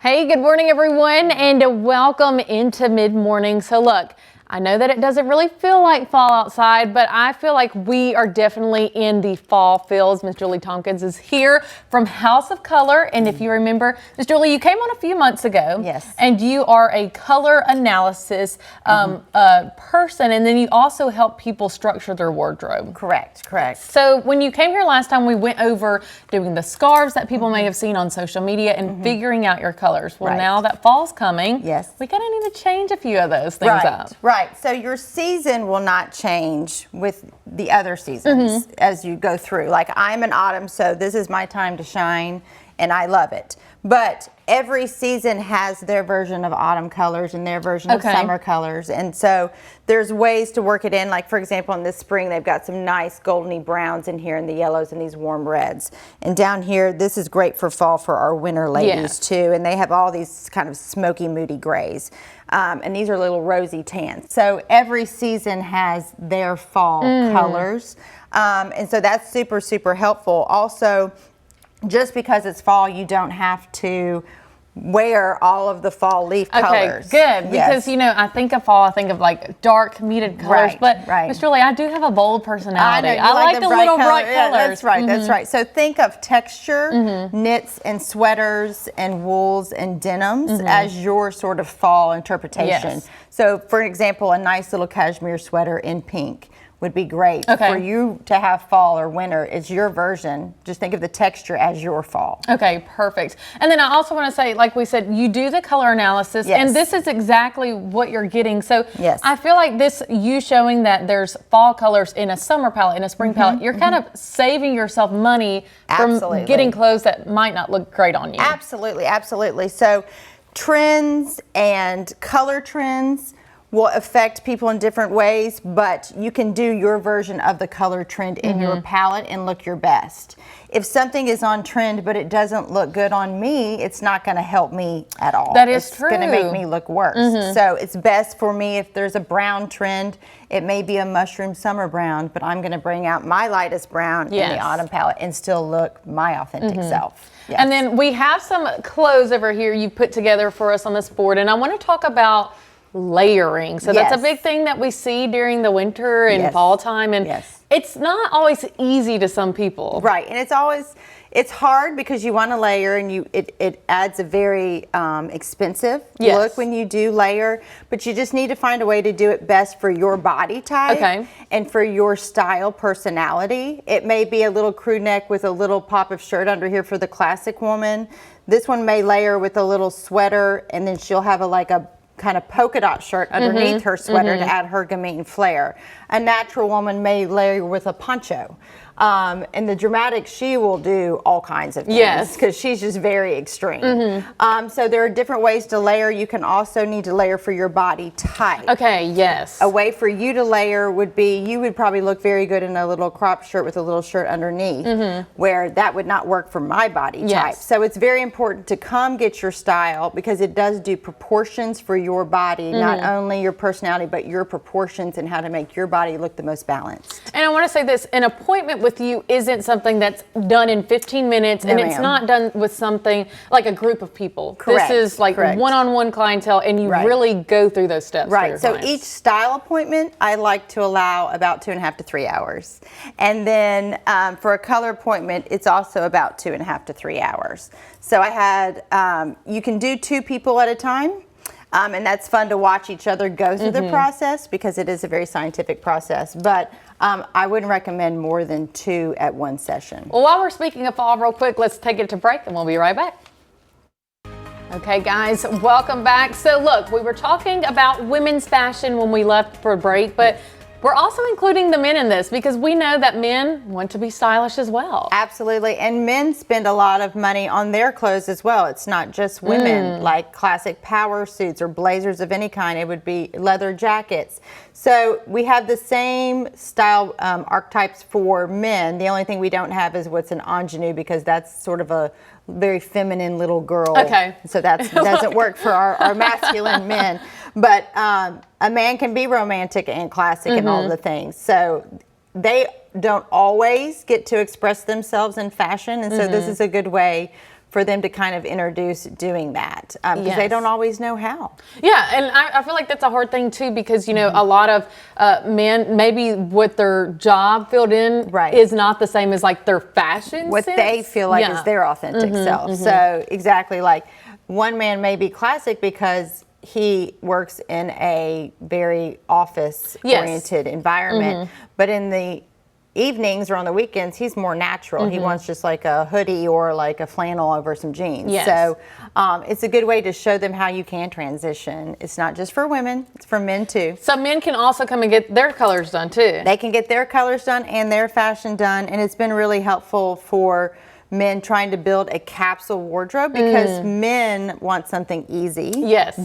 Hey, good morning, everyone, and welcome into mid-morning. So look, I know that it doesn't really feel like fall outside, but I feel like we are definitely in the fall feels. Miss Julie Tompkins is here from House of Color. And if you remember, Miss Julie, you came on a few months ago. Yes. And you are a color analysis person, and then you also help people structure their wardrobe. Correct. So when you came here last time, we went over doing the scarves that people may have seen on social media and figuring out your colors. Well, now that fall's coming, yes, we kind of need to change a few of those things up. Right. So your season will not change with the other seasons as you go through. Like I'm an autumn, so this is my time to shine, and I love it. But every season has their version of autumn colors and their version of summer colors. And so there's ways to work it in. Like, for example, in this spring, they've got some nice goldeny browns in here and the yellows and these warm reds. And down here, this is great for fall for our winter ladies, too. And they have all these kind of smoky, moody grays. And these are little rosy tans. So every season has their fall colors. And so that's super, super helpful. Also, just because it's fall, you don't have to wear all of the fall leaf colors. Okay, good. Because, you know, I think of fall, I think of like dark, muted colors. But, Miss Julie, I do have a bold personality. I like the little bright colors. Yeah, that's right, that's right. So think of texture, knits and sweaters and wools and denims as your sort of fall interpretation. So, for example, a nice little cashmere sweater in pink would be great for you to have fall or winter. It's your version. Just think of the texture as your fall. Okay, perfect. And then I also want to say, like we said, you do the color analysis, and this is exactly what you're getting. So I feel like this, you showing that there's fall colors in a summer palette, in a spring palette, you're kind of saving yourself money from getting clothes that might not look great on you. Absolutely, absolutely. So trends and color trends will affect people in different ways, but you can do your version of the color trend in your palette and look your best. If something is on trend but it doesn't look good on me, it's not going to help me at all. That is true. It's going to make me look worse. So it's best for me if there's a brown trend, it may be a mushroom summer brown, but I'm going to bring out my lightest brown in the autumn palette and still look my authentic self. And then we have some clothes over here you put together for us on this board, and I want to talk about layering. So that's a big thing that we see during the winter and fall time, and it's not always easy to some people. Right, and it's hard because you want to layer, and it adds a very expensive look when you do layer, but you just need to find a way to do it best for your body type and for your style personality. It may be a little crew neck with a little pop of shirt under here for the classic woman. This one may layer with a little sweater, and then she'll have a kind of polka dot shirt underneath her sweater to add her gamine flair. A natural woman may layer with a poncho. And the dramatic, she will do all kinds of things because she's just very extreme. So there are different ways to layer. You can also need to layer for your body type. A way for you to layer would be, you would probably look very good in a little crop shirt with a little shirt underneath, where that would not work for my body type. So it's very important to come get your style, because it does do proportions for your body, not only your personality, but your proportions and how to make your body look the most balanced. And I want to say this, an appointment with you isn't something that's done in 15 minutes, and it's not done with something like a group of people. This is like one-on-one clientele, and you really go through those steps. So each style appointment, I like to allow about 2.5 to 3 hours. And then for a color appointment, it's also about 2.5 to 3 hours. So I had, you can do 2 people at a time. And that's fun to watch each other go through the process, because it is a very scientific process. But I wouldn't recommend more than 2 at one session. Well, while we're speaking of fall real quick, let's take it to break and we'll be right back. Okay, guys, welcome back. So look, we were talking about women's fashion when we left for a break, but we're also including the men in this because we know that men want to be stylish as well. Absolutely. And men spend a lot of money on their clothes as well. It's not just women, like classic power suits or blazers of any kind. It would be leather jackets. So we have the same style archetypes for men. The only thing we don't have is what's an ingenue, because that's sort of a very feminine little girl. Okay. So that doesn't work for our masculine men. But a man can be romantic and classic and all the things. So they don't always get to express themselves in fashion. And so this is a good way for them to kind of introduce doing that, because they don't always know how. Yeah, and I feel like that's a hard thing too, because you know a lot of men, maybe what their job filled in is not the same as like their fashion what sense. They feel like is their authentic self. So exactly, like one man may be classic because he works in a very office oriented environment, but in the evenings or on the weekends, he's more natural. He wants just like a hoodie or like a flannel over some jeans. So it's a good way to show them how you can transition. It's not just for women, it's for men too. So men can also come and get their colors done too. They can get their colors done and their fashion done, and it's been really helpful for men trying to build a capsule wardrobe, because men want something easy,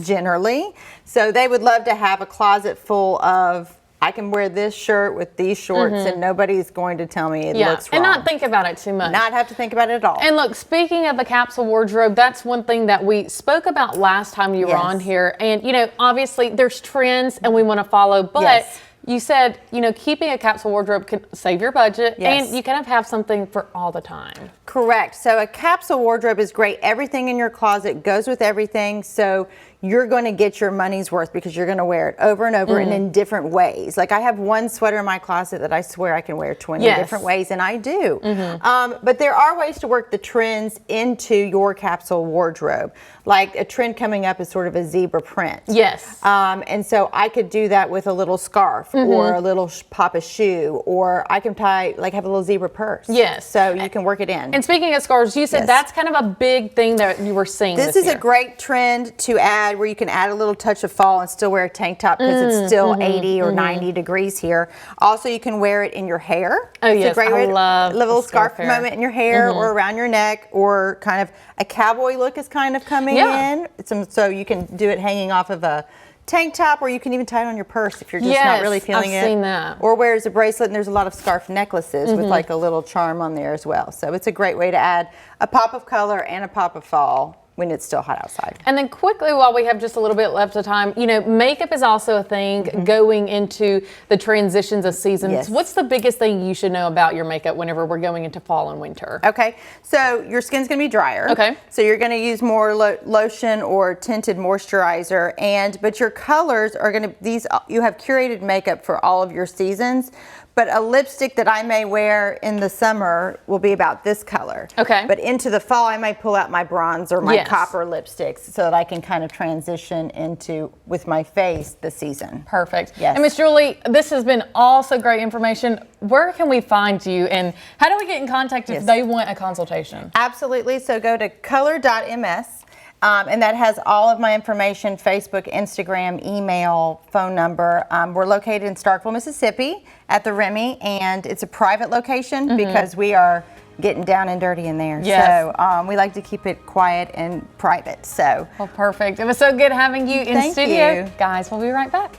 generally. So they would love to have a closet full of, I can wear this shirt with these shorts and nobody's going to tell me it looks wrong. And not think about it too much. Not have to think about it at all. And look, speaking of the capsule wardrobe, that's one thing that we spoke about last time you were on here. And, you know, obviously there's trends and we want to follow, but you said, you know, keeping a capsule wardrobe can save your budget and you kind of have something for all the time. Correct. So a capsule wardrobe is great. Everything in your closet goes with everything. So you're going to get your money's worth because you're going to wear it over and over and in different ways. Like I have one sweater in my closet that I swear I can wear 20 different ways, and I do. But there are ways to work the trends into your capsule wardrobe. Like a trend coming up is sort of a zebra print. And so I could do that with a little scarf or a little pop of shoe, or I can tie, like have a little zebra purse. So you can work it in. And speaking of scarves, you said that's kind of a big thing that you were seeing this is year. A great trend to add, where you can add a little touch of fall and still wear a tank top because it's still 80 or 90 degrees here. Also, you can wear it in your hair. It's a great way to love a little scarf moment in your hair or around your neck, or kind of a cowboy look is kind of coming in. So you can do it hanging off of a tank top, or you can even tie it on your purse if you're just not really feeling it. I've seen that. Or wear as a bracelet, and there's a lot of scarf necklaces with like a little charm on there as well. So it's a great way to add a pop of color and a pop of fall when it's still hot outside. And then quickly, while we have just a little bit left of time, you know, makeup is also a thing going into the transitions of seasons. What's the biggest thing you should know about your makeup whenever we're going into fall and winter? Okay, so your skin's gonna be drier. So you're gonna use more lotion or tinted moisturizer, but your colors are gonna, you have curated makeup for all of your seasons. But a lipstick that I may wear in the summer will be about this color. But into the fall, I might pull out my bronze or my copper lipsticks so that I can kind of transition into, with my face, the season. Perfect. And Miss Julie, this has been also great information. Where can we find you, and how do we get in contact if they want a consultation? Absolutely. So go to color.ms. And that has all of my information: Facebook, Instagram, email, phone number. We're located in Starkville, Mississippi at the Remy, and it's a private location because we are getting down and dirty in there. So we like to keep it quiet and private. So well, perfect. It was so good having you in studio. Guys, we'll be right back.